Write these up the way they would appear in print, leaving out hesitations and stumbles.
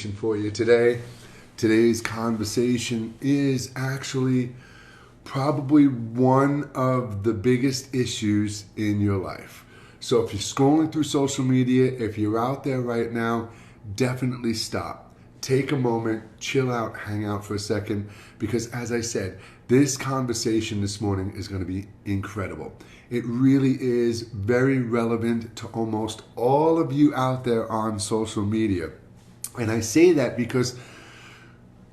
conversation for you today. Today's conversation is actually probably one of the biggest issues in your life. So if you're scrolling through social media, if you're out there right now, definitely stop. Take a moment, chill out, hang out for a second, because as I said, this conversation this morning is going to be incredible. It really is very relevant to almost all of you out there on social media. And I say that because,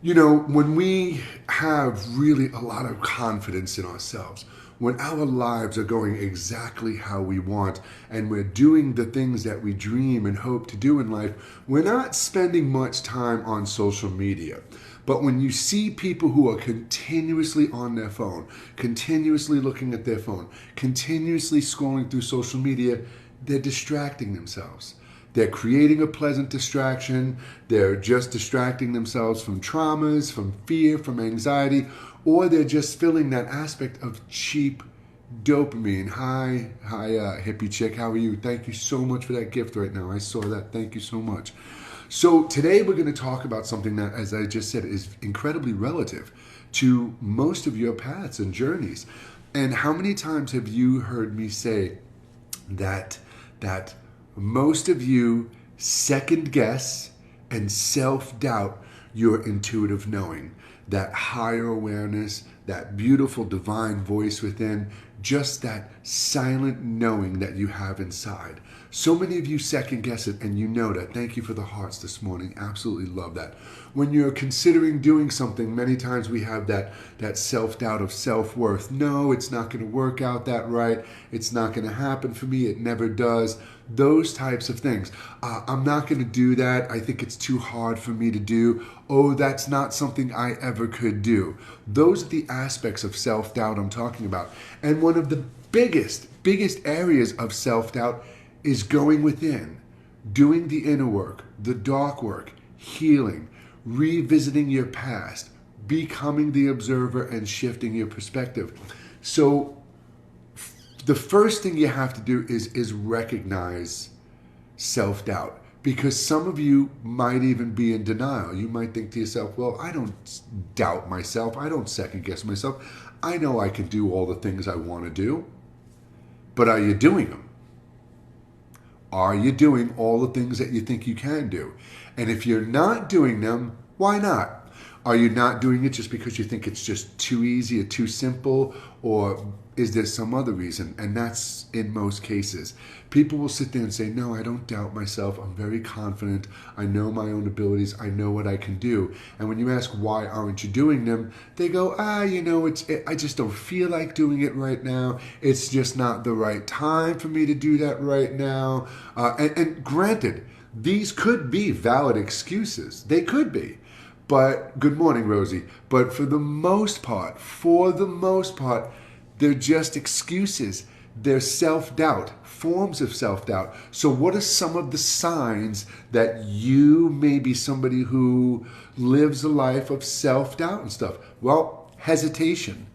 you know, when we have really a lot of confidence in ourselves, when our lives are going exactly how we want and we're doing the things that we dream and hope to do in life, we're not spending much time on social media. But when you see people who are continuously on their phone, continuously looking at their phone, continuously scrolling through social media, they're distracting themselves. They're creating a pleasant distraction. They're just distracting themselves from traumas, from fear, from anxiety, or they're just filling that aspect of cheap dopamine. Hi, hippie chick. How are you? Thank you so much for that gift right now. I saw that. Thank you so much. So today we're going to talk about something that, as I just said, is incredibly relative to most of your paths and journeys. And how many times have you heard me say that most of you second guess and self-doubt your intuitive knowing, that higher awareness, that beautiful divine voice within, just that silent knowing that you have inside. So many of you second guess it, and you know that. Thank you for the hearts this morning. Absolutely love that. When you're considering doing something, many times we have that self-doubt of self-worth. No, it's not going to work out that right. It's not going to happen for me. It never does. Those types of things. I'm not going to do that. I think it's too hard for me to do. Oh, that's not something I ever could do. Those are the aspects of self-doubt I'm talking about. And one of the biggest areas of self-doubt is going within, doing the inner work, the dark work, healing, revisiting your past, becoming the observer and shifting your perspective. So the first thing you have to do is recognize self-doubt, because some of you might even be in denial. You might think to yourself, well, I don't doubt myself. I don't second guess myself. I know I can do all the things I want to do, but are you doing them? Are you doing all the things that you think you can do? And if you're not doing them, why not? Are you not doing it just because you think it's just too easy or too simple? Or is there some other reason? And that's in most cases. People will sit there and say, no, I don't doubt myself. I'm very confident. I know my own abilities. I know what I can do. And when you ask, why aren't you doing them? They go, I just don't feel like doing it right now. It's just not the right time for me to do that right now. And granted, these could be valid excuses. They could be. But good morning, Rosie. But for the most part, they're just excuses. They're self-doubt, forms of self-doubt. So what are some of the signs that you may be somebody who lives a life of self-doubt and stuff? Well, hesitation.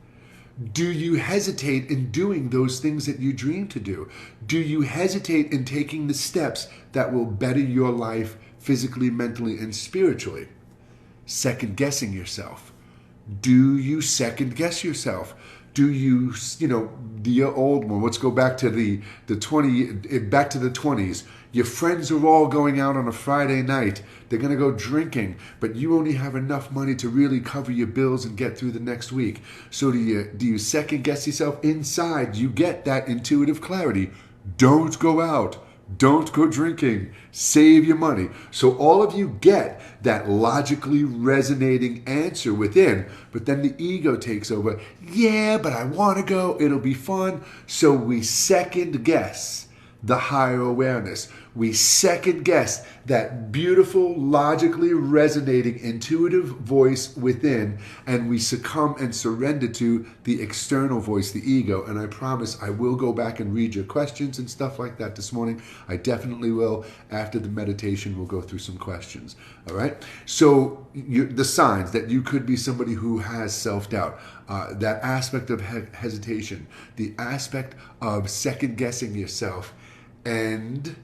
Do you hesitate in doing those things that you dream to do? Do you hesitate in taking the steps that will better your life physically, mentally, and spiritually? Second guessing yourself. Do you second guess yourself? Do you, the old one, let's go back to the 20s. Your friends are all going out on a Friday night. They're going to go drinking, but you only have enough money to really cover your bills and get through the next week. So do you second guess yourself? Inside, you get that intuitive clarity. Don't go out. Don't go drinking. Save your money. So all of you get that logically resonating answer within, but then the ego takes over. Yeah, but I want to go. It'll be fun. So we second guess the higher awareness. We second guess that beautiful, logically resonating, intuitive voice within, and we succumb and surrender to the external voice, the ego. And I promise I will go back and read your questions and stuff like that this morning. I definitely will. After the meditation, we'll go through some questions. All right? So the signs that you could be somebody who has self-doubt, that aspect of hesitation, the aspect of second-guessing yourself, and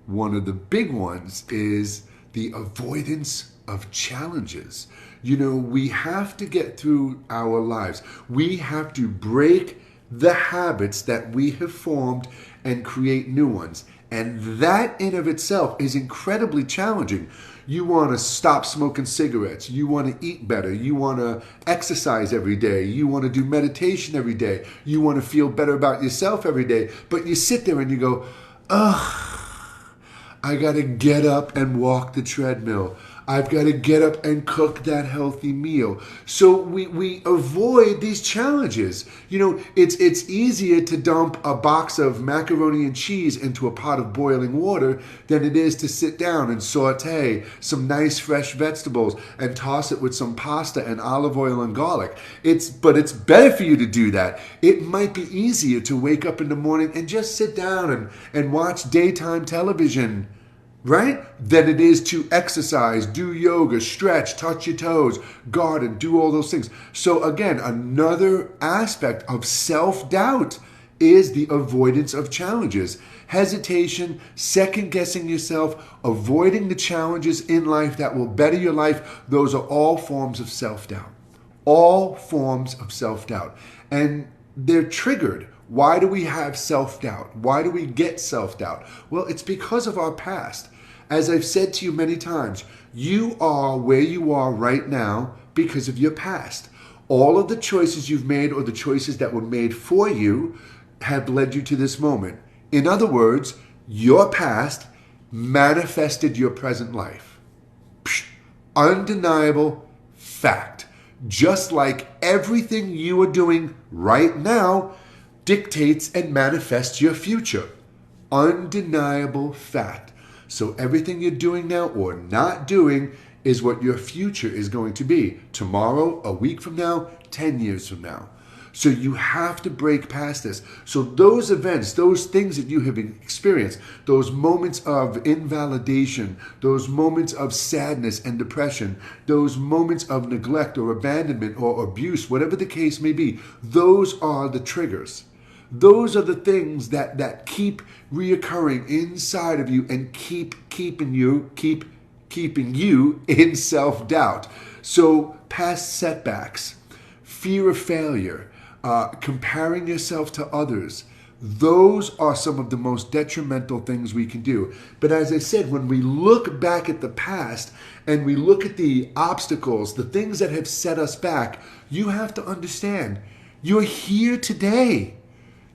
one of the big ones is the avoidance of challenges. You know, we have to get through our lives. We have to break the habits that we have formed and create new ones. And that in of itself is incredibly challenging. You want to stop smoking cigarettes. You want to eat better. You want to exercise every day. You want to do meditation every day. You want to feel better about yourself every day. But you sit there and you go, ugh, I got to get up and walk the treadmill. I've got to get up and cook that healthy meal. So we avoid these challenges. You know, it's easier to dump a box of macaroni and cheese into a pot of boiling water than it is to sit down and saute some nice fresh vegetables and toss it with some pasta and olive oil and garlic. But it's better for you to do that. It might be easier to wake up in the morning and just sit down and watch daytime television, right? Than it is to exercise, do yoga, stretch, touch your toes, garden, do all those things. So again, another aspect of self-doubt is the avoidance of challenges. Hesitation, second guessing yourself, avoiding the challenges in life that will better your life. Those are all forms of self-doubt. All forms of self-doubt. And they're triggered. Why do we have self-doubt? Why do we get self-doubt? Well, it's because of our past. As I've said to you many times, you are where you are right now because of your past. All of the choices you've made or the choices that were made for you have led you to this moment. In other words, your past manifested your present life. Psh, undeniable fact. Just like everything you are doing right now dictates and manifests your future. Undeniable fact. So everything you're doing now or not doing is what your future is going to be. Tomorrow, a week from now, 10 years from now. So you have to break past this. So those events, those things that you have experienced, those moments of invalidation, those moments of sadness and depression, those moments of neglect or abandonment or abuse, whatever the case may be, those are the triggers. Those are the things that keep reoccurring inside of you and keeping you in self-doubt. So past setbacks, fear of failure, comparing yourself to others, those are some of the most detrimental things we can do. But as I said, when we look back at the past and we look at the obstacles, the things that have set us back, you have to understand, you're here today.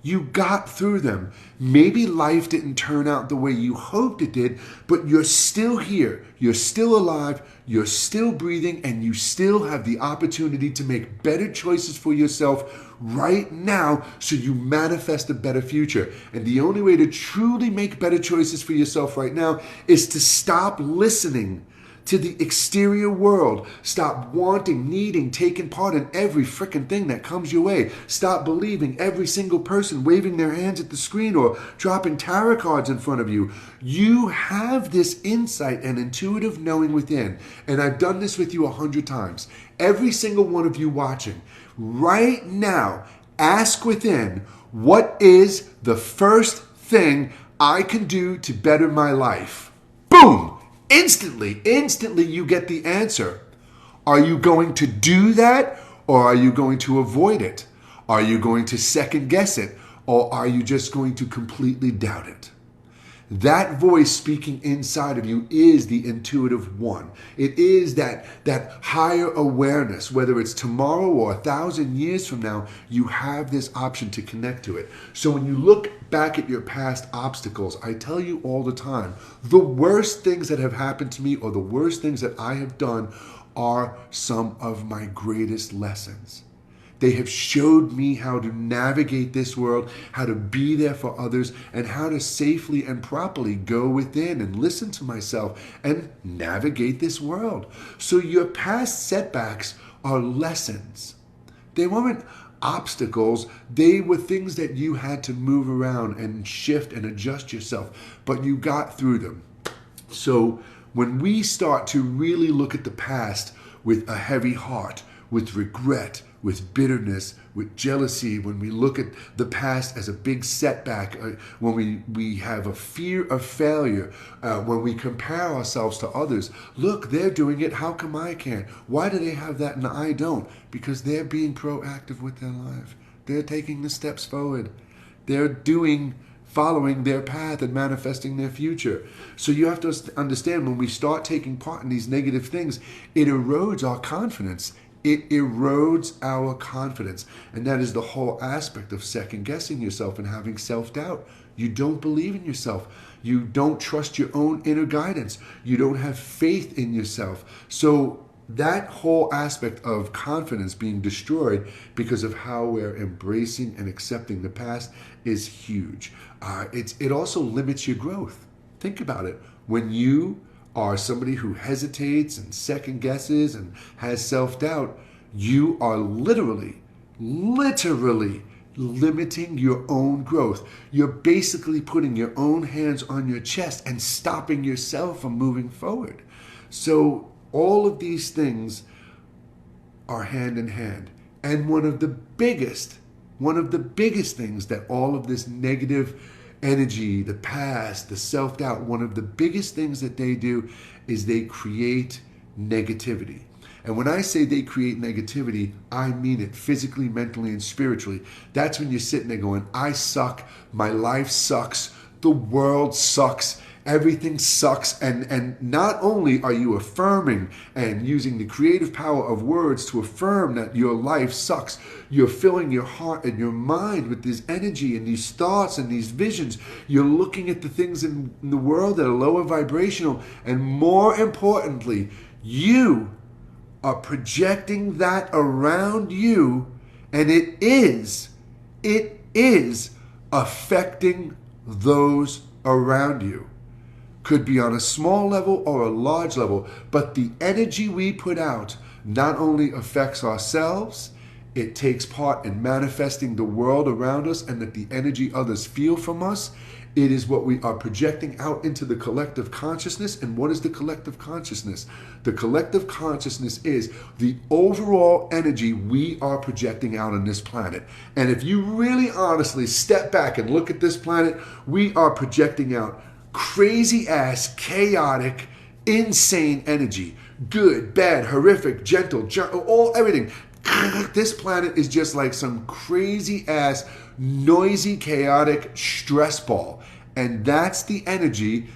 You got through them. Maybe life didn't turn out the way you hoped it did, but you're still here. You're still alive. You're still breathing, and you still have the opportunity to make better choices for yourself right now so you manifest a better future. And the only way to truly make better choices for yourself right now is to stop listening to the exterior world. Stop wanting, needing, taking part in every freaking thing that comes your way. Stop believing every single person waving their hands at the screen or dropping tarot cards in front of you. You have this insight and intuitive knowing within. And I've done this with you 100 times. Every single one of you watching, right now, ask within, what is the first thing I can do to better my life? Boom! Instantly you get the answer. Are you going to do that or are you going to avoid it? Are you going to second guess it or are you just going to completely doubt it? That voice speaking inside of you is the intuitive one. It is that higher awareness. Whether it's tomorrow or 1,000 years from now, you have this option to connect to it. So when you look back at your past obstacles, I tell you all the time, the worst things that have happened to me or the worst things that I have done are some of my greatest lessons. They have showed me how to navigate this world, how to be there for others, and how to safely and properly go within and listen to myself and navigate this world. So your past setbacks are lessons. They weren't obstacles. They were things that you had to move around and shift and adjust yourself, but you got through them. So when we start to really look at the past with a heavy heart, with regret, with bitterness, with jealousy, when we look at the past as a big setback, when we have a fear of failure, when we compare ourselves to others. Look, they're doing it. How come I can't? Why do they have that and I don't? Because they're being proactive with their life. They're taking the steps forward. They're following their path and manifesting their future. So you have to understand, when we start taking part in these negative things, it erodes our confidence. It erodes our confidence. And that is the whole aspect of second guessing yourself and having self-doubt. You don't believe in yourself. You don't trust your own inner guidance. You don't have faith in yourself. So that whole aspect of confidence being destroyed because of how we're embracing and accepting the past is huge. It also limits your growth. Think about it. When you are somebody who hesitates and second guesses and has self-doubt, you are literally limiting your own growth. You're basically putting your own hands on your chest and stopping yourself from moving forward. So all of these things are hand in hand. And one of the biggest things that all of this negative energy, the past, the self-doubt, one of the biggest things that they do is they create negativity. And when I say they create negativity, I mean it physically, mentally, and spiritually. That's when you're sitting there going, I suck, my life sucks, the world sucks, everything sucks. And not only are you affirming and using the creative power of words to affirm that your life sucks, you're filling your heart and your mind with this energy and these thoughts and these visions. You're looking at the things in the world that are lower vibrational. And more importantly, you are projecting that around you, and it is affecting those around you. Could be on a small level or a large level, but the energy we put out not only affects ourselves, it takes part in manifesting the world around us, and that the energy others feel from us, it is what we are projecting out into the collective consciousness. And what is the collective consciousness? The collective consciousness is the overall energy we are projecting out on this planet. And if you really honestly step back and look at this planet, we are projecting out crazy ass, chaotic, insane energy. Good, bad, horrific, gentle, everything. This planet is just like some crazy ass, noisy, chaotic stress ball. And that's the energy,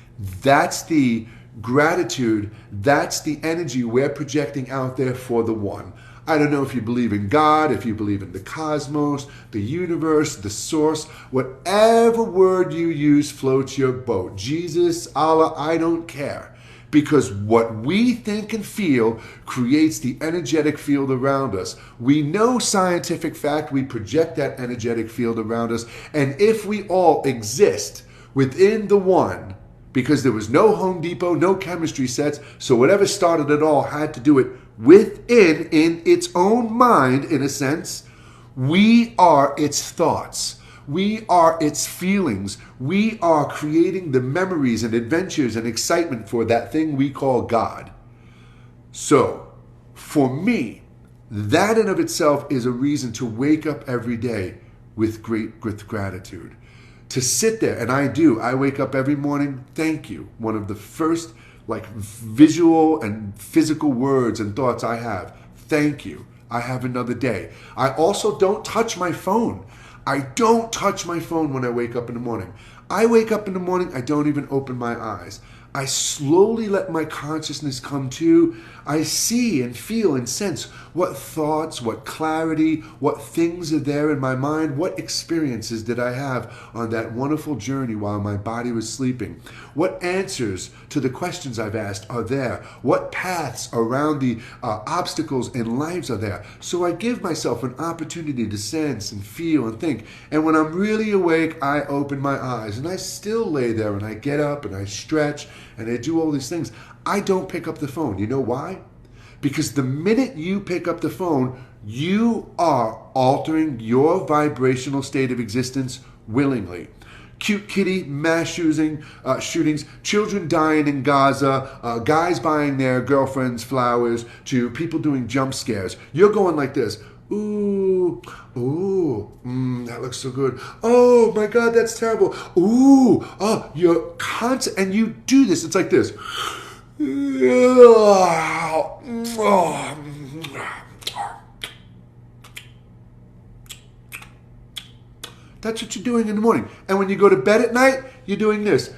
that's the gratitude, that's the energy we're projecting out there for the one. I don't know if you believe in God, if you believe in the cosmos, the universe, the source, whatever word you use floats your boat. Jesus, Allah, I don't care. Because what we think and feel creates the energetic field around us. We know scientific fact, we project that energetic field around us. And if we all exist within the one, because there was no Home Depot, no chemistry sets, so whatever started it all had to do it within, in its own mind, in a sense, we are its thoughts. We are its feelings. We are creating the memories and adventures and excitement for that thing we call God. So, for me, that in of itself is a reason to wake up every day with great gratitude. To sit there, and I wake up every morning, thank you. One of the first visual and physical words and thoughts I have, thank you. I have another day. I also don't touch my phone. I don't touch my phone when I wake up in the morning. I wake up in the morning, I don't even open my eyes. I slowly let my consciousness come to. I see and feel and sense what thoughts, what clarity, what things are there in my mind, what experiences did I have on that wonderful journey while my body was sleeping. What answers to the questions I've asked are there. What paths around the obstacles in lives are there. So I give myself an opportunity to sense and feel and think. And when I'm really awake, I open my eyes and I still lay there and I get up and I stretch and I do all these things. I don't pick up the phone. You know why? Because the minute you pick up the phone, you are altering your vibrational state of existence willingly. Cute kitty, mass shootings, children dying in Gaza, guys buying their girlfriends flowers, to people doing jump scares. You're going like this. Ooh, ooh, that looks so good. Oh my God, that's terrible. Ooh, oh, you're constant, and you do this. It's like this. That's what you're doing in the morning. And when you go to bed at night, you're doing this.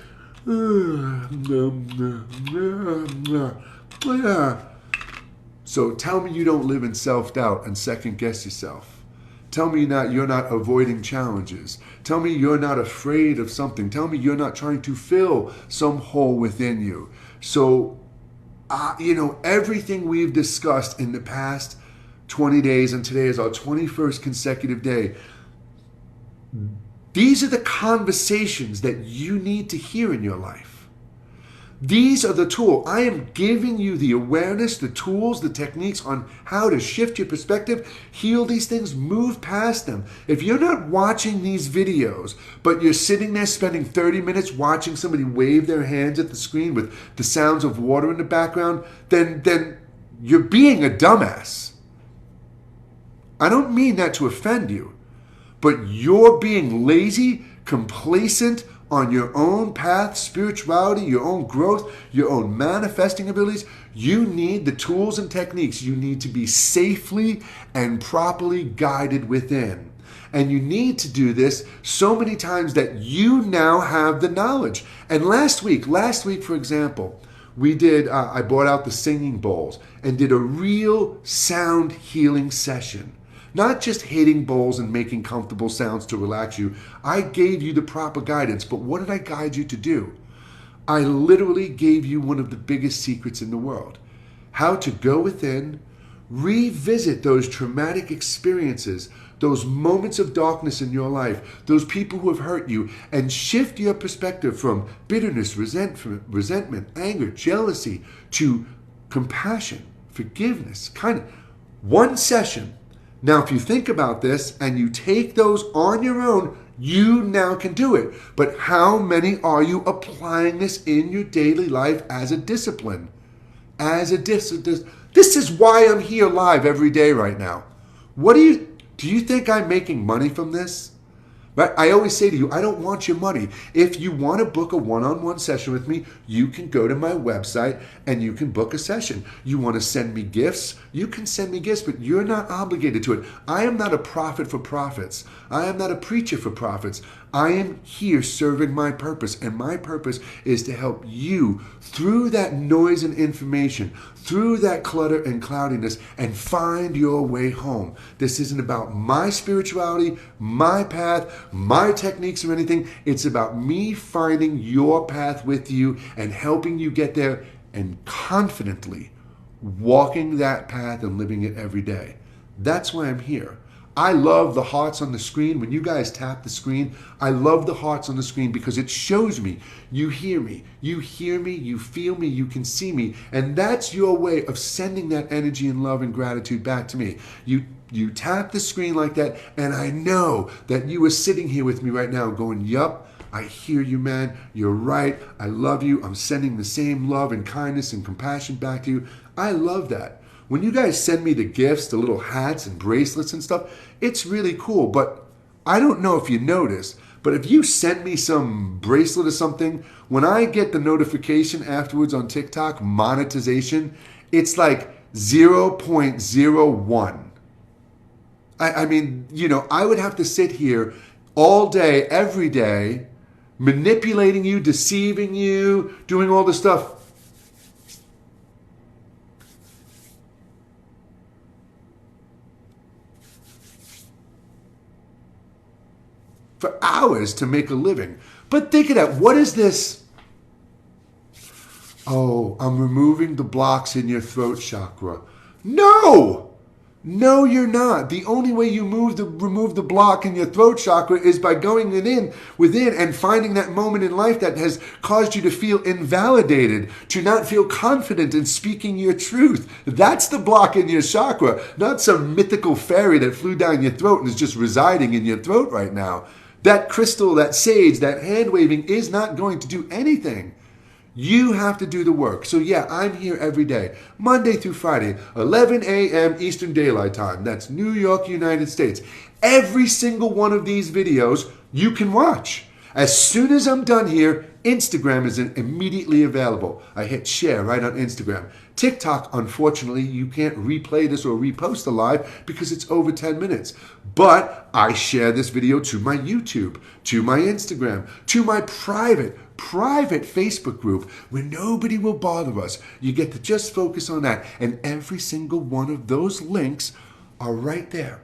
So tell me you don't live in self-doubt and second guess yourself. Tell me you're not avoiding challenges. Tell me you're not afraid of something. Tell me you're not trying to fill some hole within you. So, everything we've discussed in the past 20 days, and today is our 21st consecutive day, these are the conversations that you need to hear in your life. These are the tools. I am giving you the awareness, the tools, the techniques on how to shift your perspective, heal these things, move past them. If you're not watching these videos, but you're sitting there spending 30 minutes watching somebody wave their hands at the screen with the sounds of water in the background, then you're being a dumbass. I don't mean that to offend you, but you're being lazy, complacent, on your own path, spirituality, your own growth, your own manifesting abilities. You need the tools and techniques. You need to be safely and properly guided within. And you need to do this so many times that you now have the knowledge. And last week, for example, I brought out the singing bowls and did a real sound healing session. Not just hitting bowls and making comfortable sounds to relax you. I gave you the proper guidance, but what did I guide you to do? I literally gave you one of the biggest secrets in the world. How to go within, revisit those traumatic experiences, those moments of darkness in your life, those people who have hurt you, and shift your perspective from bitterness, resentment, anger, jealousy, to compassion, forgiveness, kindness. One session. Now, if you think about this and you take those on your own, you now can do it. But how many are you applying this in your daily life as a discipline? This is why I'm here live every day right now. Do you think I'm making money from this? Right? I always say to you, I don't want your money. If you want to book a one-on-one session with me, you can go to my website and you can book a session. You want to send me gifts? You can send me gifts, but you're not obligated to it. I am not a prophet for profits. I am not a preacher for profits. I am here serving my purpose, and my purpose is to help you through that noise and information, through that clutter and cloudiness, and find your way home. This isn't about my spirituality, my path, my techniques or anything. It's about me finding your path with you and helping you get there and confidently walking that path and living it every day. That's why I'm here. I love the hearts on the screen. When you guys tap the screen, I love the hearts on the screen because it shows me you hear me, you feel me, you can see me. And that's your way of sending that energy and love and gratitude back to me. You tap the screen like that, and I know that you are sitting here with me right now going, yup, I hear you, man. You're right. I love you. I'm sending the same love and kindness and compassion back to you. I love that. When you guys send me the gifts, the little hats and bracelets and stuff, it's really cool. But I don't know if you noticed, but if you send me some bracelet or something, when I get the notification afterwards on TikTok, monetization, it's like 0.01. I mean, I would have to sit here all day, every day, manipulating you, deceiving you, doing all this stuff. For hours to make a living. But think of that. What is this? Oh, I'm removing the blocks in your throat chakra. No! No, you're not. The only way you remove the block in your throat chakra is by going within and finding that moment in life that has caused you to feel invalidated, to not feel confident in speaking your truth. That's the block in your chakra, not some mythical fairy that flew down your throat and is just residing in your throat right now. That crystal, that sage, that hand waving is not going to do anything. You have to do the work. So yeah, I'm here every day, Monday through Friday, 11 a.m. Eastern Daylight Time. That's New York, United States. Every single one of these videos you can watch. As soon as I'm done here, Instagram is immediately available. I hit share right on Instagram. TikTok, unfortunately, you can't replay this or repost the live because it's over 10 minutes. But I share this video to my YouTube, to my Instagram, to my private Facebook group where nobody will bother us. You get to just focus on that. And every single one of those links are right there,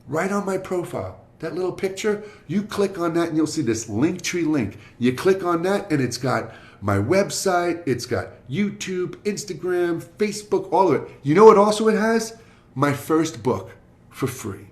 right on my profile. That little picture, you click on that and you'll see this Linktree link. You click on that and it's got my website, it's got YouTube, Instagram, Facebook, all of it. You know what also it has? My first book for free.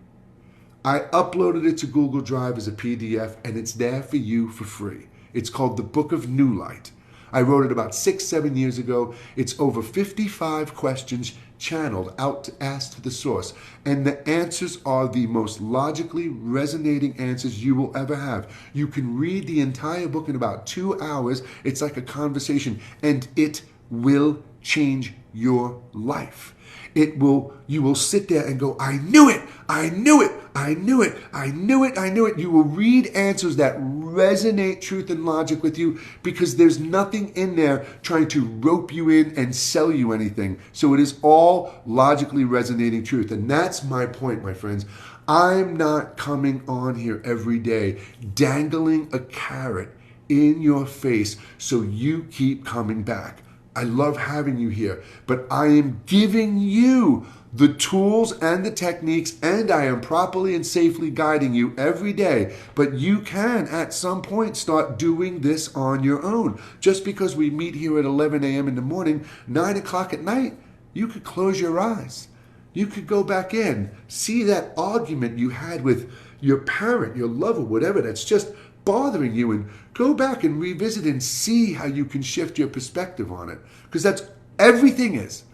I uploaded it to Google Drive as a PDF and it's there for you for free. It's called The Book of New Light. I wrote it about 6-7 years ago. It's over 55 questions channeled out to ask to the source. And the answers are the most logically resonating answers you will ever have. You can read the entire book in about 2 hours. It's like a conversation and it will change your life. You will sit there and go, I knew it, I knew it, I knew it, I knew it, I knew it. You will read answers that resonate truth and logic with you because there's nothing in there trying to rope you in and sell you anything. So it is all logically resonating truth. And that's my point, my friends. I'm not coming on here every day dangling a carrot in your face so you keep coming back. I love having you here, but I am giving you the tools and the techniques, and I am properly and safely guiding you every day. But you can, at some point, start doing this on your own. Just because we meet here at 11 a.m. in the morning, 9 o'clock at night, you could close your eyes. You could go back in, see that argument you had with your parent, your lover, whatever, that's just bothering you, and go back and revisit and see how you can shift your perspective on it. Because that's everything is.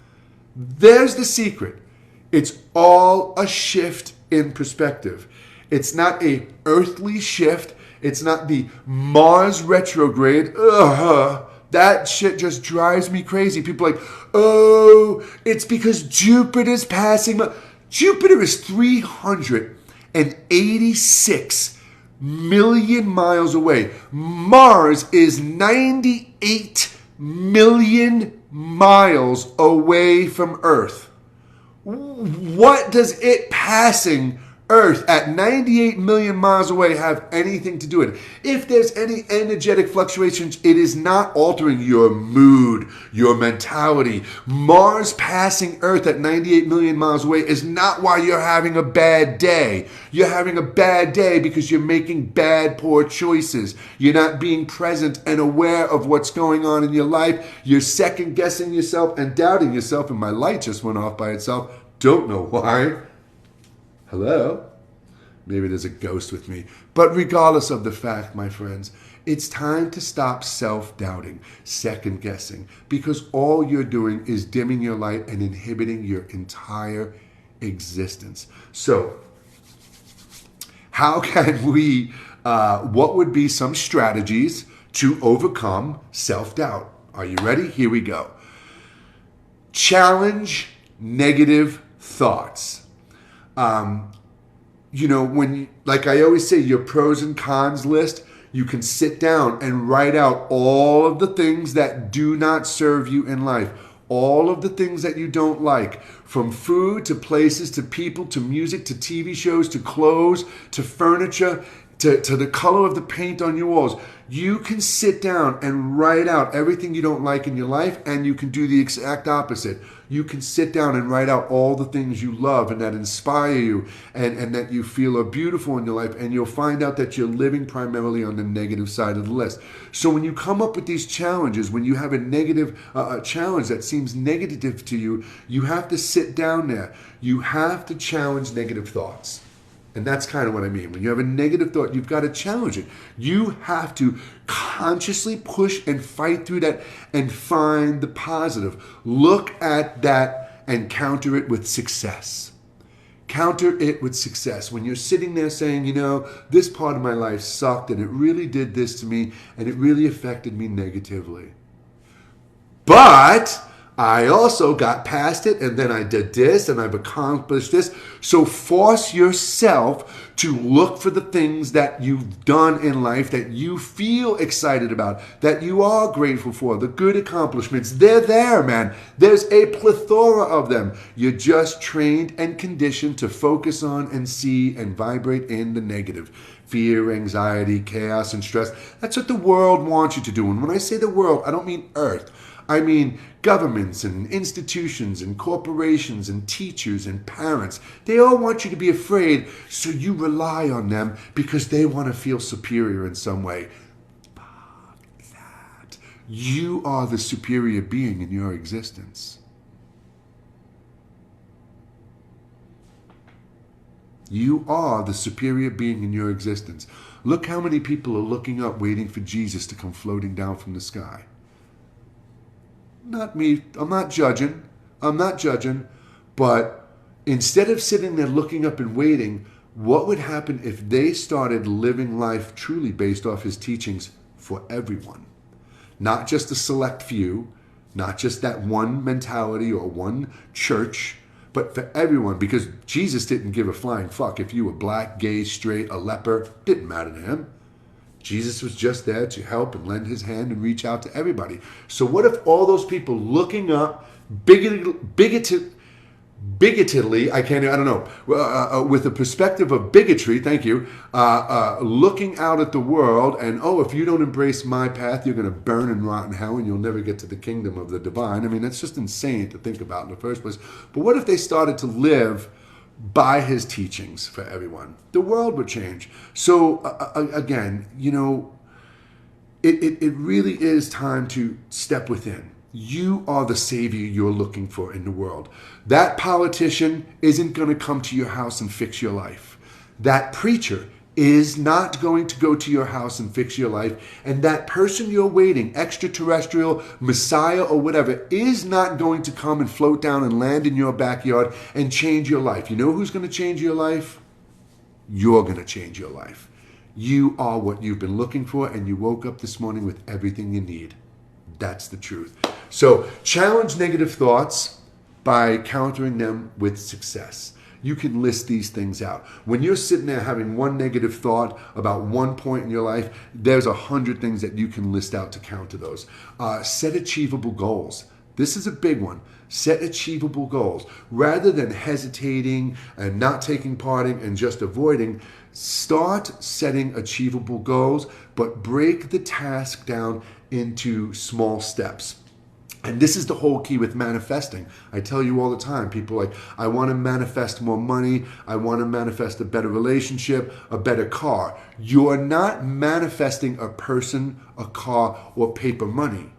There's the secret. It's all a shift in perspective. It's not a earthly shift. It's not the Mars retrograde. That shit just drives me crazy. People are like, oh, it's because Jupiter's passing. Jupiter is 386 million miles away. Mars is 98 million miles away from Earth. What does it passing Earth at 98 million miles away have anything to do with it? If there's any energetic fluctuations, it is not altering your mood, your mentality. Mars passing Earth at 98 million miles away is not why you're having a bad day. You're having a bad day because you're making bad, poor choices. You're not being present and aware of what's going on in your life. You're second guessing yourself and doubting yourself. And my light just went off by itself. Don't know why. Hello? Maybe there's a ghost with me. But regardless of the fact, my friends, it's time to stop self-doubting, second-guessing, because all you're doing is dimming your light and inhibiting your entire existence. So, how can we, what would be some strategies to overcome self-doubt? Are you ready? Here we go. Challenge negative thoughts. Like I always say, your pros and cons list, you can sit down and write out all of the things that do not serve you in life, all of the things that you don't like, from food to places to people to music to TV shows to clothes to furniture to the color of the paint on your walls. You can sit down and write out everything you don't like in your life, and you can do the exact opposite. You can sit down and write out all the things you love and that inspire you and that you feel are beautiful in your life, and you'll find out that you're living primarily on the negative side of the list. So when you come up with these challenges, when you have a negative challenge that seems negative to you, you have to sit down there. You have to challenge negative thoughts. And that's kind of what I mean. When you have a negative thought, you've got to challenge it. You have to consciously push and fight through that and find the positive. Look at that and counter it with success. Counter it with success. When you're sitting there saying, this part of my life sucked and it really did this to me and it really affected me negatively. But I also got past it, and then I did this, and I've accomplished this. So force yourself to look for the things that you've done in life that you feel excited about, that you are grateful for, the good accomplishments. They're there, man. There's a plethora of them. You're just trained and conditioned to focus on and see and vibrate in the negative. Fear, anxiety, chaos, and stress. That's what the world wants you to do. And when I say the world, I don't mean Earth. I mean governments and institutions and corporations and teachers and parents. They all want you to be afraid, so you rely on them because they want to feel superior in some way. Fuck that. You are the superior being in your existence. You are the superior being in your existence. Look how many people are looking up waiting for Jesus to come floating down from the sky. Not me. I'm not judging. But instead of sitting there looking up and waiting, what would happen if they started living life truly based off his teachings for everyone? Not just a select few, not just that one mentality or one church, but for everyone. Because Jesus didn't give a flying fuck if you were black, gay, straight, a leper. Didn't matter to him. Jesus was just there to help and lend his hand and reach out to everybody. So what if all those people looking up bigotedly, with a perspective of bigotry, thank you, looking out at the world and, if you don't embrace my path, you're going to burn and rot in hell and you'll never get to the kingdom of the divine. I mean, that's just insane to think about in the first place. But what if they started to live by his teachings for everyone? The world would change. So again, it really is time to step within. You are the savior you're looking for in the world. That politician isn't going to come to your house and fix your life. That preacher is not going to go to your house and fix your life. And that person you're waiting, extraterrestrial, Messiah, or whatever, is not going to come and float down and land in your backyard and change your life. You know who's going to change your life? You're going to change your life. You are what you've been looking for, and you woke up this morning with everything you need. That's the truth. So challenge negative thoughts by countering them with success. You can list these things out. When you're sitting there having one negative thought about one point in your life, there's 100 things that you can list out to counter those. Set achievable goals. This is a big one. Set achievable goals. Rather than hesitating and not taking part in and just avoiding, start setting achievable goals, but break the task down into small steps. And this is the whole key with manifesting. I tell you all the time, people are like, I want to manifest more money. I want to manifest a better relationship, a better car. You're not manifesting a person, a car, or paper money.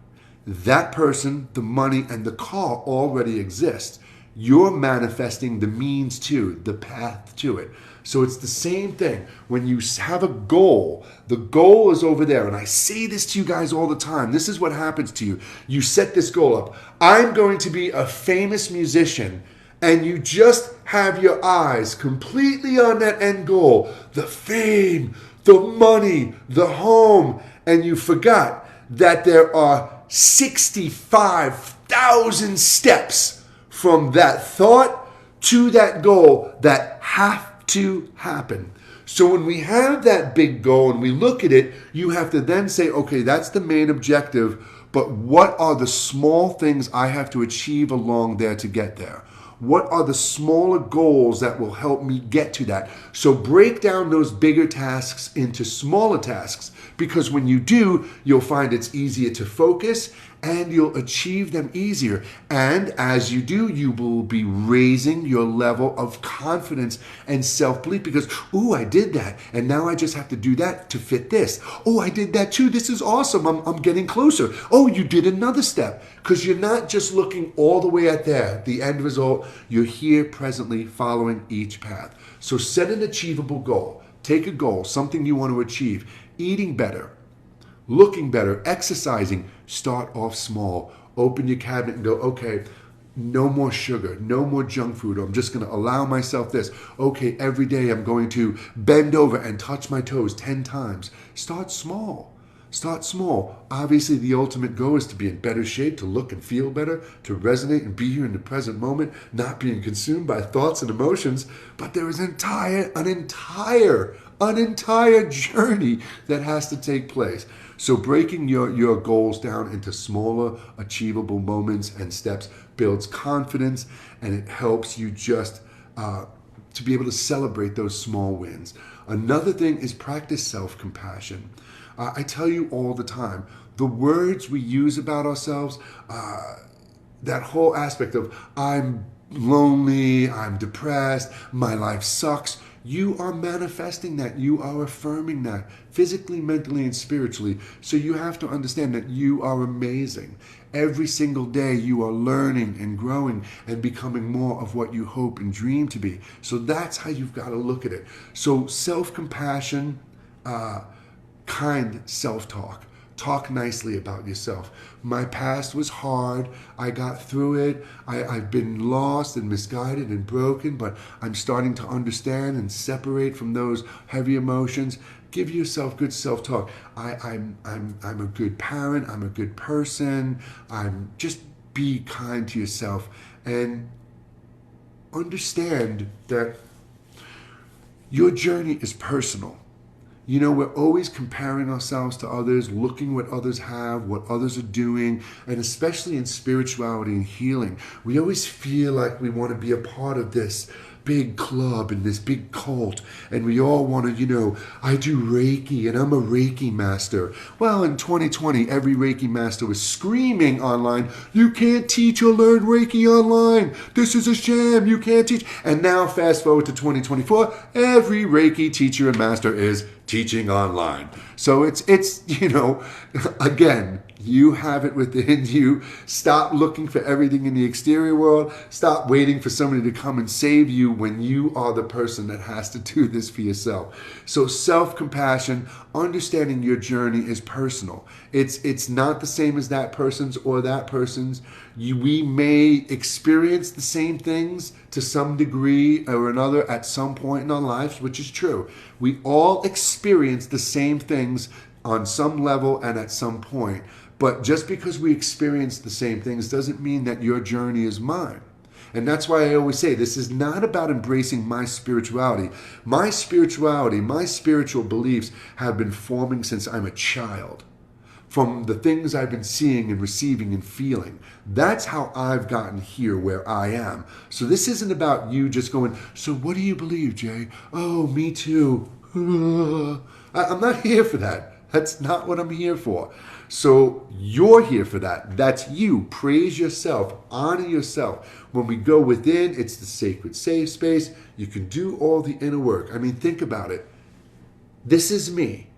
That person, the money, and the car already exist. You're manifesting the means to, the path to it. So it's the same thing. When you have a goal, the goal is over there. And I say this to you guys all the time. This is what happens to you. You set this goal up. I'm going to be a famous musician. And you just have your eyes completely on that end goal. The fame, the money, the home. And you forgot that there are 65,000 steps from that thought to that goal that have to happen. So when we have that big goal and we look at it, you have to then say, okay, that's the main objective, but what are the small things I have to achieve along there to get there? What are the smaller goals that will help me get to that? So break down those bigger tasks into smaller tasks, because when you do, you'll find it's easier to focus and you'll achieve them easier. And as you do, you will be raising your level of confidence and self-belief because, ooh, I did that. And now I just have to do that to fit this. Oh, I did that too. This is awesome. I'm getting closer. Oh, you did another step. Because you're not just looking all the way at there, the end result. You're here presently following each path. So set an achievable goal. Take a goal, something you want to achieve. Eating better, looking better, exercising. Start off small. Open your cabinet and go, okay, no more sugar, no more junk food. I'm just going to allow myself this. Okay, every day I'm going to bend over and touch my toes 10 times. Start small. Start small. Obviously, the ultimate goal is to be in better shape, to look and feel better, to resonate and be here in the present moment, not being consumed by thoughts and emotions. But there is an entire journey that has to take place. So breaking your goals down into smaller, achievable moments and steps builds confidence, and it helps you just to be able to celebrate those small wins. Another thing is practice self-compassion. I tell you all the time, the words we use about ourselves, that whole aspect of I'm lonely, I'm depressed, my life sucks, you are manifesting that. You are affirming that physically, mentally, and spiritually. So you have to understand that you are amazing. Every single day you are learning and growing and becoming more of what you hope and dream to be. So that's how you've got to look at it. So self-compassion, kind self-talk. Talk nicely about yourself. My past was hard. I got through it. I've been lost and misguided and broken, but I'm starting to understand and separate from those heavy emotions. Give yourself good self-talk. I'm a good parent. I'm a good person. Just be kind to yourself and understand that your journey is personal. You know, we're always comparing ourselves to others, looking what others have, what others are doing, and especially in spirituality and healing, we always feel like we want to be a part of this big club and this big cult, and we all want to, I do Reiki and I'm a Reiki master. Well, in 2020, every Reiki master was screaming online, you can't teach or learn Reiki online. This is a sham. You can't teach. And now fast forward to 2024, every Reiki teacher and master is teaching online. So it's again, you have it within you. Stop looking for everything in the exterior world. Stop waiting for somebody to come and save you when you are the person that has to do this for yourself. So self-compassion, understanding your journey is personal. It's not the same as that person's or that person's. We may experience the same things to some degree or another at some point in our lives, which is true. We all experience the same things on some level and at some point. But just because we experience the same things doesn't mean that your journey is mine. And that's why I always say this is not about embracing my spirituality. My spirituality, my spiritual beliefs have been forming since I'm a child. From the things I've been seeing and receiving and feeling. That's how I've gotten here where I am. So this isn't about you just going, so what do you believe, Jay? Oh, me too. I'm not here for that. That's not what I'm here for. So you're here for that. That's you. Praise yourself. Honor yourself. When we go within, it's the sacred safe space. You can do all the inner work. I mean, think about it. This is me.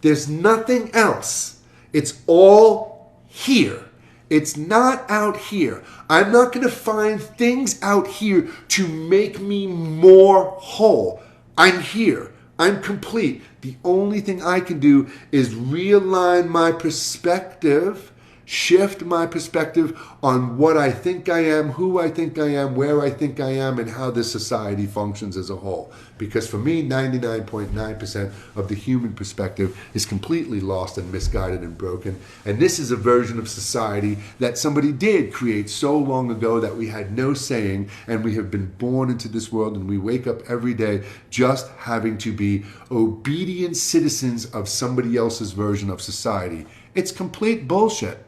There's nothing else. It's all here. It's not out here. I'm not going to find things out here to make me more whole. I'm here. I'm complete. The only thing I can do is realign my perspective, shift my perspective on what I think I am, who I think I am, where I think I am, and how this society functions as a whole. Because for me, 99.9% of the human perspective is completely lost and misguided and broken. And this is a version of society that somebody did create so long ago that we had no saying, and we have been born into this world, and we wake up every day just having to be obedient citizens of somebody else's version of society. It's complete bullshit.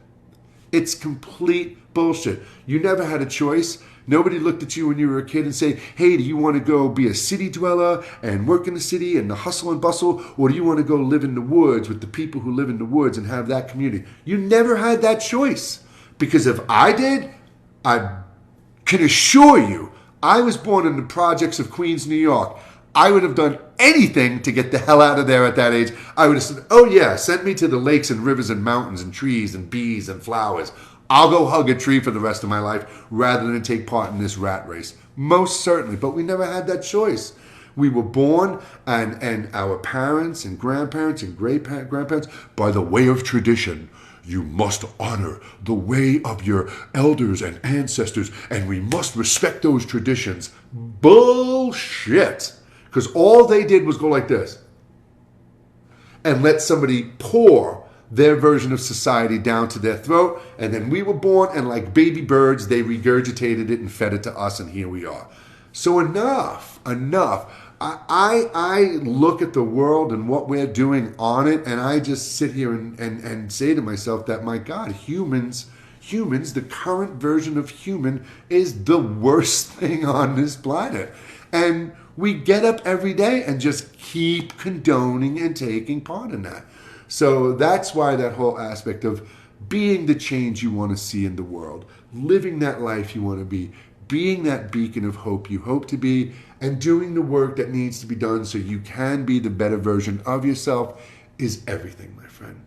It's complete bullshit. You never had a choice. Nobody looked at you when you were a kid and say, hey, do you want to go be a city dweller and work in the city and the hustle and bustle, or do you want to go live in the woods with the people who live in the woods and have that community? You never had that choice. Because if I did, I can assure you, I was born in the projects of Queens, New York. I would have done anything to get the hell out of there at that age. I would have said, oh yeah, send me to the lakes and rivers and mountains and trees and bees and flowers. I'll go hug a tree for the rest of my life rather than take part in this rat race. Most certainly, but we never had that choice. We were born and our parents and grandparents and great-grandparents, by the way of tradition, you must honor the way of your elders and ancestors, and we must respect those traditions. Bullshit. Because all they did was go like this and let somebody pour their version of society down to their throat, and then we were born, and like baby birds, they regurgitated it and fed it to us, and here we are. So enough. I look at the world and what we're doing on it, and I just sit here and say to myself that, my God, humans, the current version of human is the worst thing on this planet. And we get up every day and just keep condoning and taking part in that. So that's why that whole aspect of being the change you want to see in the world, living that life you want to be, being that beacon of hope you hope to be, and doing the work that needs to be done so you can be the better version of yourself is everything, my friend.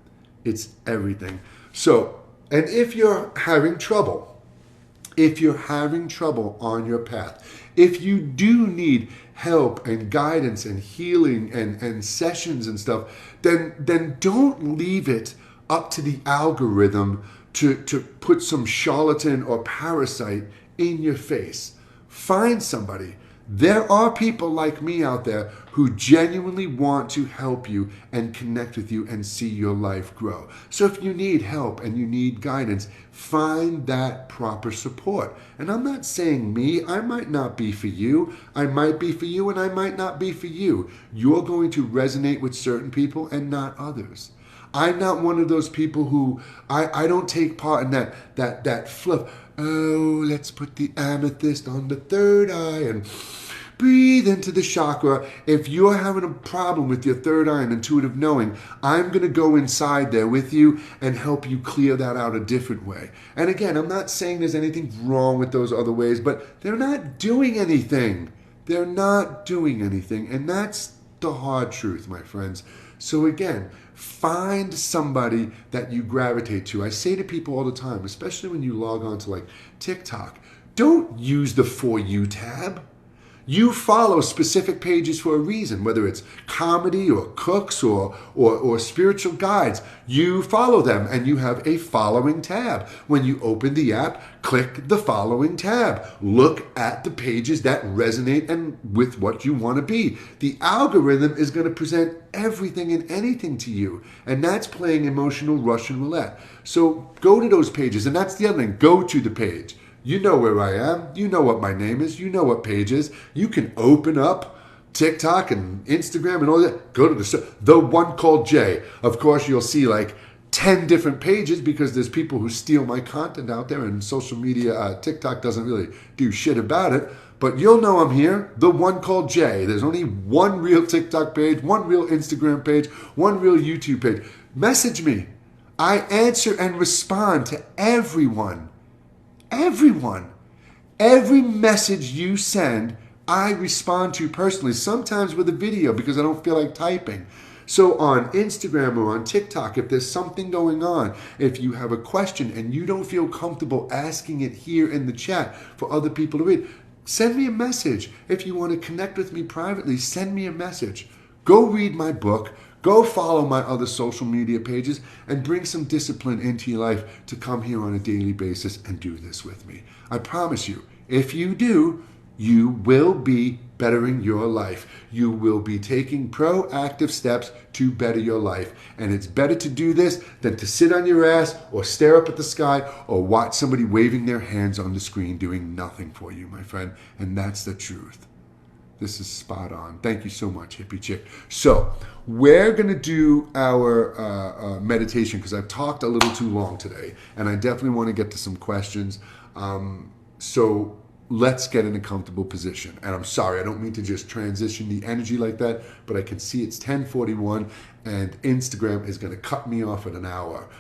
It's everything. So, and if you're having trouble on your path, if you do need help and guidance and healing and sessions and stuff, then don't leave it up to the algorithm to put some charlatan or parasite in your face. Find somebody. There are people like me out there who genuinely want to help you and connect with you and see your life grow. So if you need help and you need guidance, find that proper support. And I'm not saying me, I might not be for you. I might be for you and I might not be for you. You're going to resonate with certain people and not others. I'm not one of those people who, I don't take part in that fluff. Oh, let's put the amethyst on the third eye and breathe into the chakra. If you're having a problem with your third eye and intuitive knowing, I'm going to go inside there with you and help you clear that out a different way. And again, I'm not saying there's anything wrong with those other ways, but they're not doing anything. They're not doing anything. And that's the hard truth, my friends. So again, find somebody that you gravitate to. I say to people all the time, especially when you log on to like TikTok, don't use the For You tab. You follow specific pages for a reason, whether it's comedy or cooks or spiritual guides. You follow them and you have a following tab. When you open the app, click the following tab. Look at the pages that resonate and with what you want to be. The algorithm is going to present everything and anything to you. And that's playing emotional Russian roulette. So go to those pages. And that's the other thing. Go to the page. You know where I am. You know what my name is. You know what page is. You can open up TikTok and Instagram and all that. Go to the one called Jay. Of course, you'll see like 10 different pages because there's people who steal my content out there, and social media, TikTok doesn't really do shit about it. But you'll know I'm here. The one called Jay. There's only one real TikTok page, one real Instagram page, one real YouTube page. Message me. I answer and respond to everyone. Everyone. Every message you send, I respond to personally, sometimes with a video because I don't feel like typing. So on Instagram or on TikTok, if there's something going on, if you have a question and you don't feel comfortable asking it here in the chat for other people to read, send me a message. If you want to connect with me privately, send me a message. Go read my book. Go follow my other social media pages and bring some discipline into your life to come here on a daily basis and do this with me. I promise you, if you do, you will be bettering your life. You will be taking proactive steps to better your life. And it's better to do this than to sit on your ass or stare up at the sky or watch somebody waving their hands on the screen doing nothing for you, my friend. And that's the truth. This is spot on. Thank you so much, Hippie Chick. So we're going to do our meditation because I've talked a little too long today, and I definitely want to get to some questions. So let's get in a comfortable position. And I'm sorry, I don't mean to just transition the energy like that, but I can see it's 10:41, and Instagram is going to cut me off at an hour.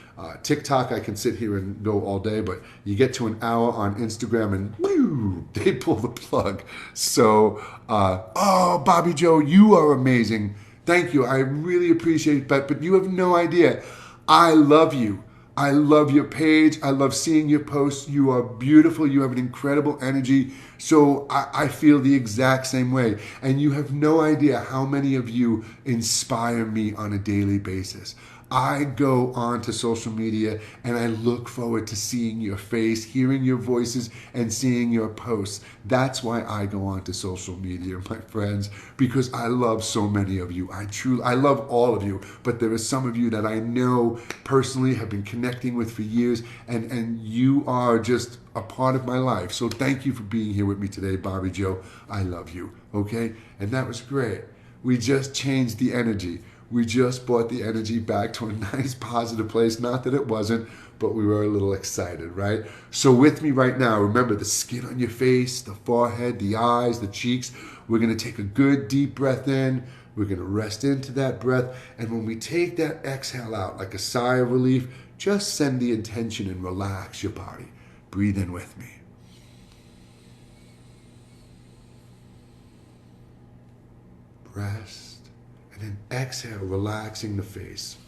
TikTok, I can sit here and go all day, but you get to an hour on Instagram and whoo, they pull the plug. So, oh, Bobby Joe, you are amazing. Thank you. I really appreciate that, but you have no idea. I love you. I love your page. I love seeing your posts. You are beautiful. You have an incredible energy. So I feel the exact same way. And you have no idea how many of you inspire me on a daily basis. I go onto social media and I look forward to seeing your face, hearing your voices, and seeing your posts. That's why I go onto social media, my friends, because I love so many of you. I love all of you, but there are some of you that I know personally, have been connecting with for years, and you are just a part of my life. So thank you for being here with me today, Bobby Joe. I love you, okay? And that was great. We just changed the energy. We just brought the energy back to a nice positive place. Not that it wasn't, but we were a little excited, right? So with me right now, remember the skin on your face, the forehead, the eyes, the cheeks. We're going to take a good deep breath in. We're going to rest into that breath. And when we take that exhale out like a sigh of relief, just send the intention and relax your body. Breathe in with me. Rest. And then exhale, relaxing the face.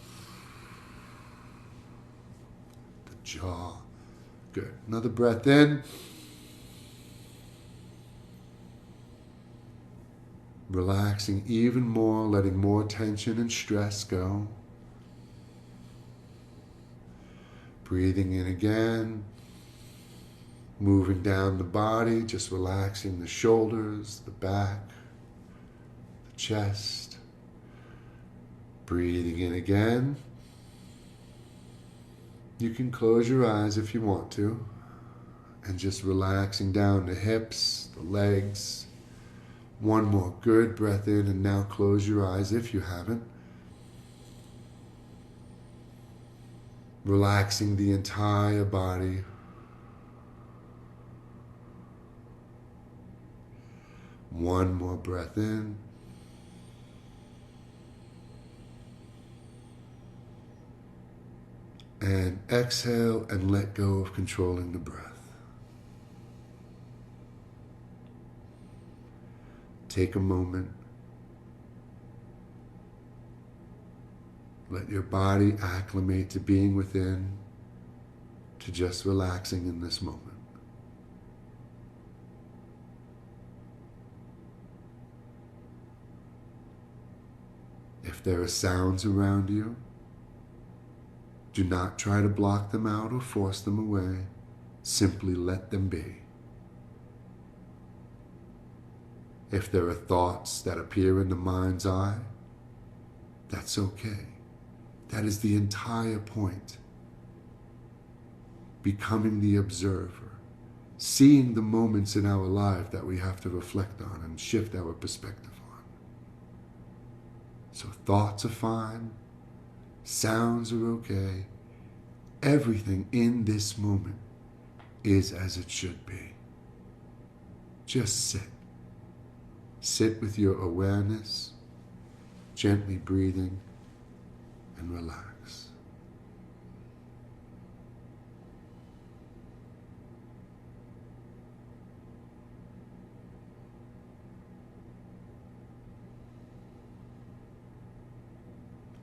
The jaw. Good. Another breath in. Relaxing even more, letting more tension and stress go. Breathing in again. Moving down the body, just relaxing the shoulders, the back, the chest. Breathing in again. You can close your eyes if you want to. And just relaxing down the hips, the legs. One more good breath in, and now close your eyes if you haven't. Relaxing the entire body. One more breath in. And exhale and let go of controlling the breath. Take a moment. Let your body acclimate to being within, to just relaxing in this moment. If there are sounds around you, do not try to block them out or force them away. Simply let them be. If there are thoughts that appear in the mind's eye, that's okay. That is the entire point. Becoming the observer, seeing the moments in our life that we have to reflect on and shift our perspective on. So thoughts are fine, sounds are okay. Everything in this moment is as it should be. Just sit. Sit with your awareness, gently breathing, and relax.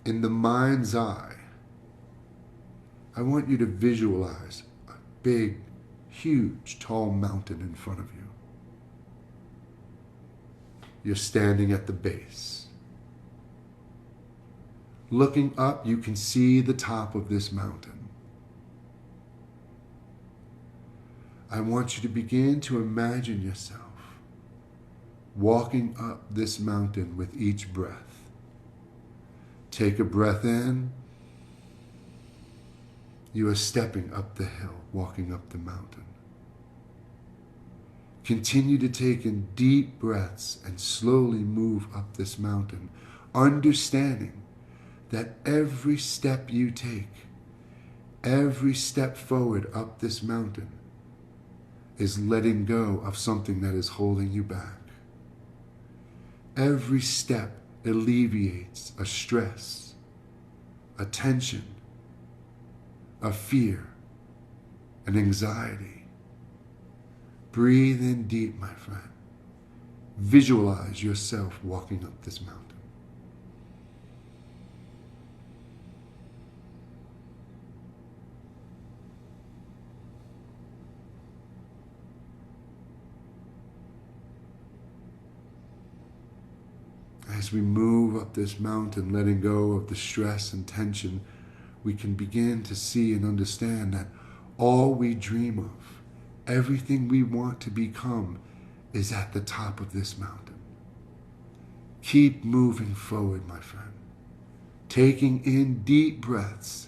In the mind's eye, I want you to visualize a big, huge, tall mountain in front of you. You're standing at the base. Looking up, you can see the top of this mountain. I want you to begin to imagine yourself walking up this mountain with each breath. Take a breath in. You are stepping up the hill, walking up the mountain. Continue to take in deep breaths and slowly move up this mountain, understanding that every step you take, every step forward up this mountain, is letting go of something that is holding you back. Every step alleviates a stress, a tension, a fear, an anxiety. Breathe in deep, my friend. Visualize yourself walking up this mountain. As we move up this mountain, letting go of the stress and tension, we can begin to see and understand that all we dream of, everything we want to become, is at the top of this mountain. Keep moving forward, my friend. Taking in deep breaths,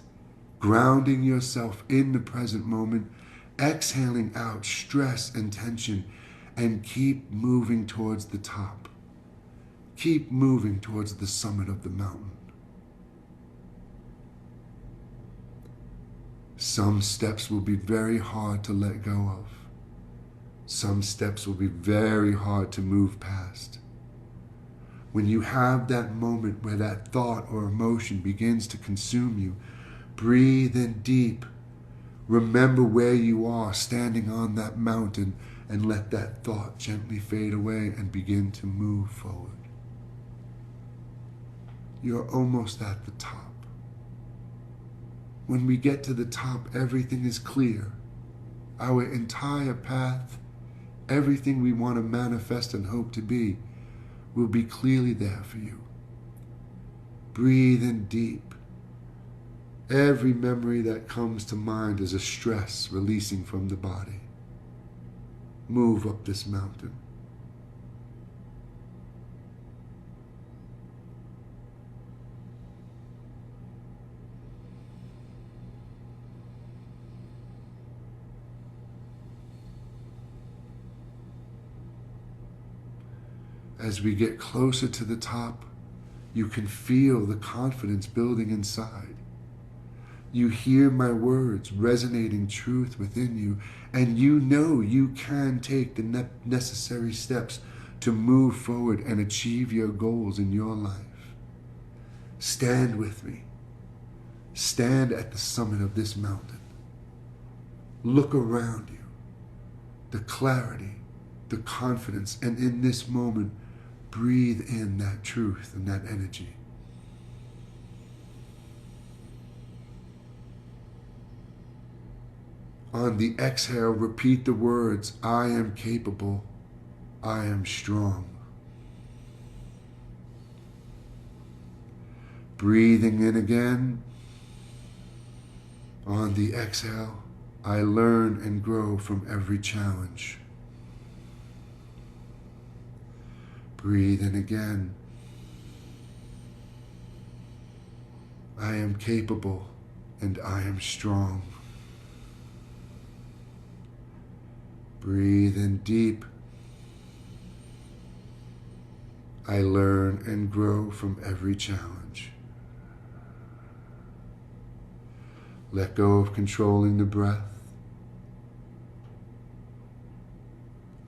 grounding yourself in the present moment, exhaling out stress and tension, and keep moving towards the top. Keep moving towards the summit of the mountain. Some steps will be very hard to let go of. Some steps will be very hard to move past. When you have that moment where that thought or emotion begins to consume you, breathe in deep. Remember where you are standing on that mountain, and let that thought gently fade away and begin to move forward. You're almost at the top. When we get to the top, everything is clear. Our entire path, everything we want to manifest and hope to be, will be clearly there for you. Breathe in deep. Every memory that comes to mind is a stress releasing from the body. Move up this mountain. As we get closer to the top, you can feel the confidence building inside. You hear my words resonating truth within you, and you know you can take the necessary steps to move forward and achieve your goals in your life. Stand with me. Stand at the summit of this mountain. Look around you. The clarity, the confidence, and in this moment, breathe in that truth and that energy. On the exhale, repeat the words, I am capable, I am strong. Breathing in again. On the exhale, I learn and grow from every challenge. Breathe in again. I am capable and I am strong. Breathe in deep. I learn and grow from every challenge. Let go of controlling the breath.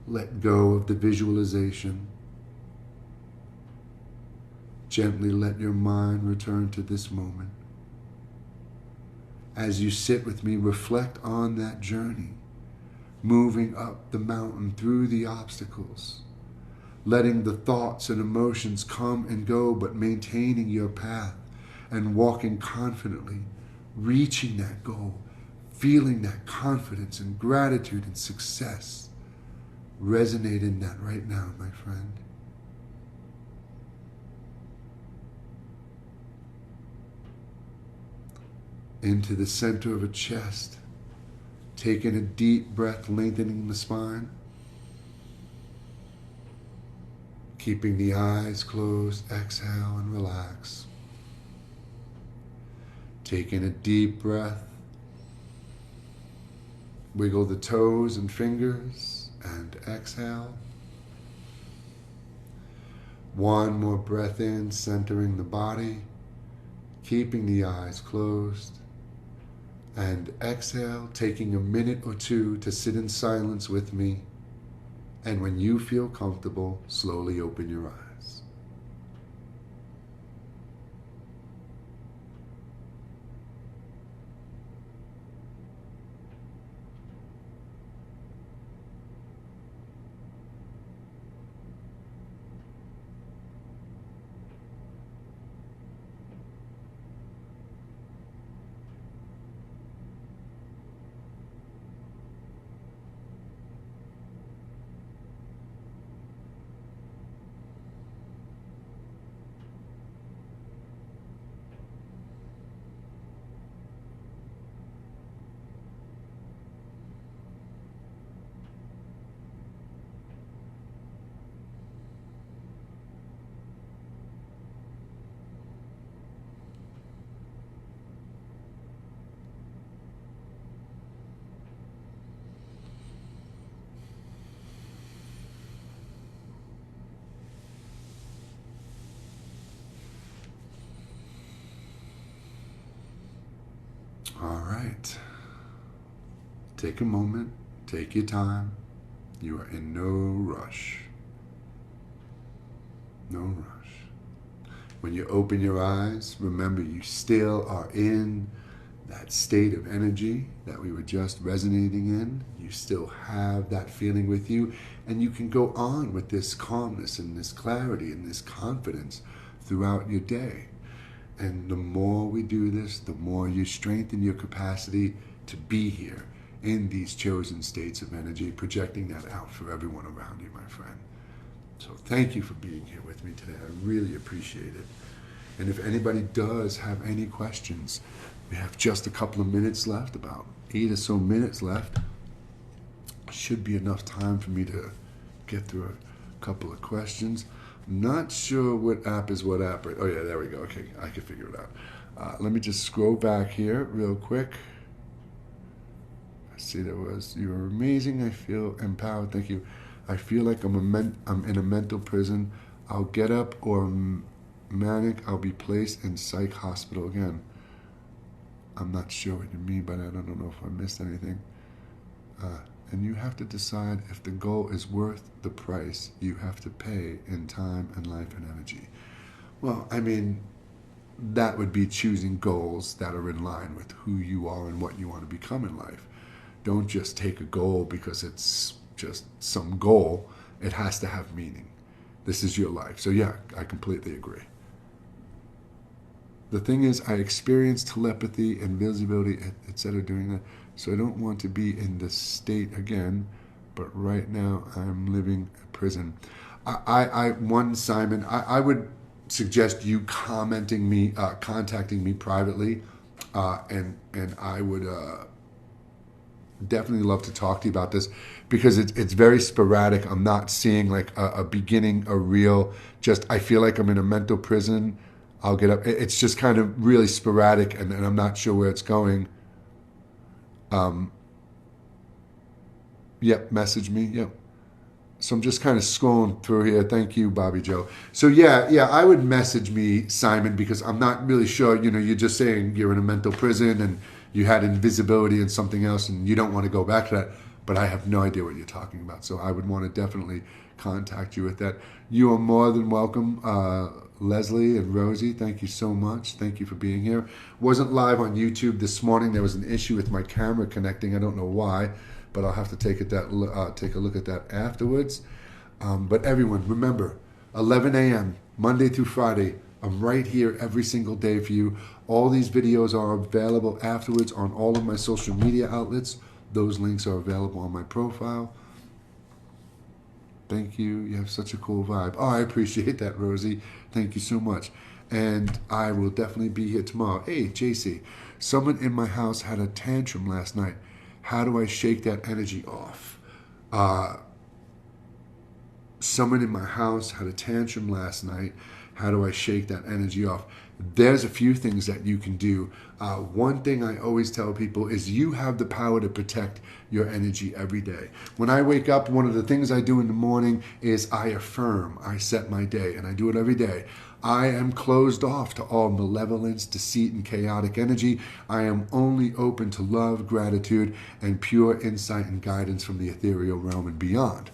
Let go of the visualization. Gently let your mind return to this moment. As you sit with me, reflect on that journey, moving up the mountain through the obstacles, letting the thoughts and emotions come and go, but maintaining your path and walking confidently, reaching that goal, feeling that confidence and gratitude and success. Resonate in that right now, my friend. Into the center of a chest, taking a deep breath, lengthening the spine. Keeping the eyes closed, exhale and relax. Taking a deep breath. Wiggle the toes and fingers and exhale. One more breath in, centering the body, keeping the eyes closed. And exhale, taking a minute or two to sit in silence with me. And when you feel comfortable, slowly open your eyes. All right. Take a moment. Take your time. You are in no rush. No rush. When you open your eyes, remember you still are in that state of energy that we were just resonating in. You still have that feeling with you, and you can go on with this calmness and this clarity and this confidence throughout your day. And the more we do this, the more you strengthen your capacity to be here in these chosen states of energy, projecting that out for everyone around you, my friend. So thank you for being here with me today. I really appreciate it. And if anybody does have any questions, we have just a couple of minutes left, about 8 or so minutes left. Should be enough time for me to get through a couple of questions. I'm not sure what app is what app. Oh yeah, there we go. Okay, I can figure it out. Let me just scroll back here real quick. I see there was, you're amazing. I feel empowered. Thank you. I feel like I'm in a mental prison. I'll get up, or manic, I'll be placed in psych hospital again. I'm not sure what you mean by that. I don't know if I missed anything. And you have to decide if the goal is worth the price you have to pay in time and life and energy. Well, I mean, that would be choosing goals that are in line with who you are and what you want to become in life. Don't just take a goal because it's just some goal. It has to have meaning. This is your life. So yeah, I completely agree. The thing is, I experienced telepathy and visibility, etc. doing that. So I don't want to be in this state again, but right now I'm living in prison. Simon, I would suggest you contacting me privately, and I would definitely love to talk to you about this, because it's very sporadic. I'm not seeing like a beginning, a real, just I feel like I'm in a mental prison. I'll get up. It's just kind of really sporadic, and I'm not sure where it's going. Yep, message me. Yep. So I'm just kind of scrolling through here. Thank you, Bobby Joe. So yeah, I would message me, Simon, because I'm not really sure. You know, you're just saying you're in a mental prison and you had invisibility and something else, and you don't want to go back to that. But I have no idea what you're talking about. So I would want to definitely contact you with that. You are more than welcome. Leslie and Rosie, thank you so much. Thank you for being here. Wasn't live on YouTube this morning. There was an issue with my camera connecting. I don't know why, but I'll have to take a look at that afterwards. But everyone, remember, 11 a.m., Monday through Friday, I'm right here every single day for you. All these videos are available afterwards on all of my social media outlets. Those links are available on my profile. Thank you. You have such a cool vibe. Oh, I appreciate that, Rosie. Thank you so much. And I will definitely be here tomorrow. Hey, JC, someone in my house had a tantrum last night. How do I shake that energy off? Someone in my house had a tantrum last night. How do I shake that energy off? There's a few things that you can do. One thing I always tell people is you have the power to protect your energy every day. When I wake up, one of the things I do in the morning is I affirm, I set my day, and I do it every day. I am closed off to all malevolence, deceit, and chaotic energy. I am only open to love, gratitude, and pure insight and guidance from the ethereal realm and beyond.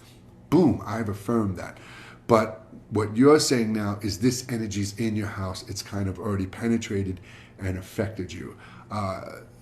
Boom, I've affirmed that. But what you're saying now is this energy's in your house. It's kind of already penetrated and affected you.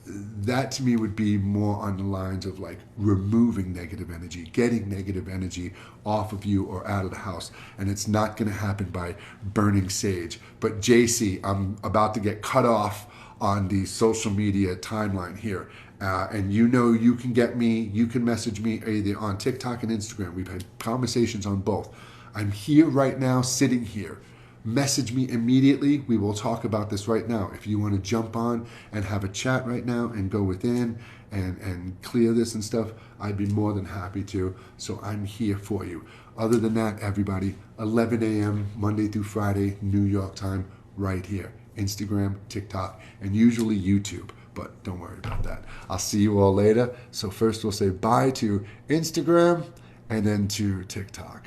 That to me would be more on the lines of like removing negative energy, getting negative energy off of you or out of the house. And it's not going to happen by burning sage. But JC, I'm about to get cut off on the social media timeline here. And you know you can get me, you can message me either on TikTok and Instagram. We've had conversations on both. I'm here right now, sitting here. Message me immediately. We will talk about this right now. If you want to jump on and have a chat right now and go within and clear this and stuff, I'd be more than happy to. So I'm here for you. Other than that, everybody, 11 a.m. Monday through Friday, New York time, right here. Instagram, TikTok, and usually YouTube. But don't worry about that. I'll see you all later. So first we'll say bye to Instagram and then to TikTok.